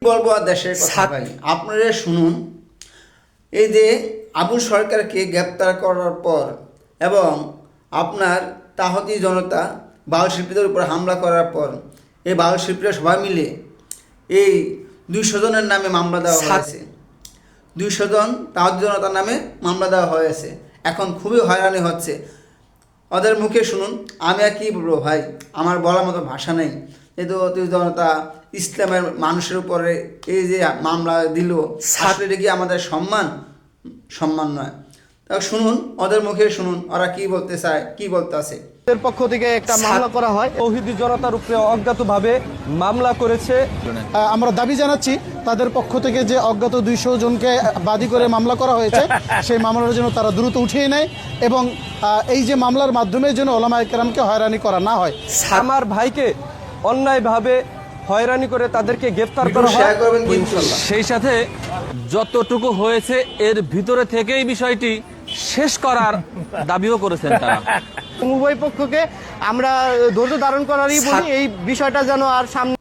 বলবো আর দেশের কথা ভাই, আপনারা শুনুন। এই যে আবুল সরকারকে গ্রেপ্তার করার পর এবং আপনার তাহতি জনতা বাউল শিল্পীদের উপর হামলা করার পর এই বাউল শিল্পীরা সবাই মিলে এই 200 জনের নামে মামলা দেওয়া হয়েছে। 200 জন তাহতি জনতার নামে মামলা দেওয়া হয়েছে। এখন খুবই হয়রানি হচ্ছে। ওদের মুখে শুনুন, আমি আর কী বলবো ভাই, আমার বলার মতো ভাষা নেই। যেহেতু অতি জনতা ইসলামের মানুষের উপরে এই যে মামলা দিল, আসলে এটা কি আমাদের সম্মান নয়। তা শুনুন, ওদের মুখে শুনুন ওরা কি বলতে চায়, কি বলতে আছে। এর পক্ষ থেকে একটা মামলা করা হয়, তৌহিদি জনতার উপরে অজ্ঞাতভাবে মামলা করেছে। আমরা দাবি জানাচ্ছি তাদের পক্ষ থেকে যে অজ্ঞাত 200 জনকে বাদী করে মামলা করা হয়েছে সেই মামলার জন্য তারা দ্রুত উঠিয়ে নেয় এবং এই যে মামলার মাধ্যমে যেন ওলামায়ে কেরামকে হয়রানি করা না হয়। আমার ভাইকে অন্যায়ভাবে হয়রানি করে তাদেরকে গ্রেফতার করা হয়। শেয়ার করবেন কি ইনশাআল্লাহ। সেই সাথে যতটুকু হয়েছে এর ভিতরে থেকেই বিষয়টি শেষ করার দাবিও করেছেন তারা। উভয় পক্ষকে আমরা ধৈর্য ধারণ করারই বলি, এই বিষয়টা যেন আর সামনে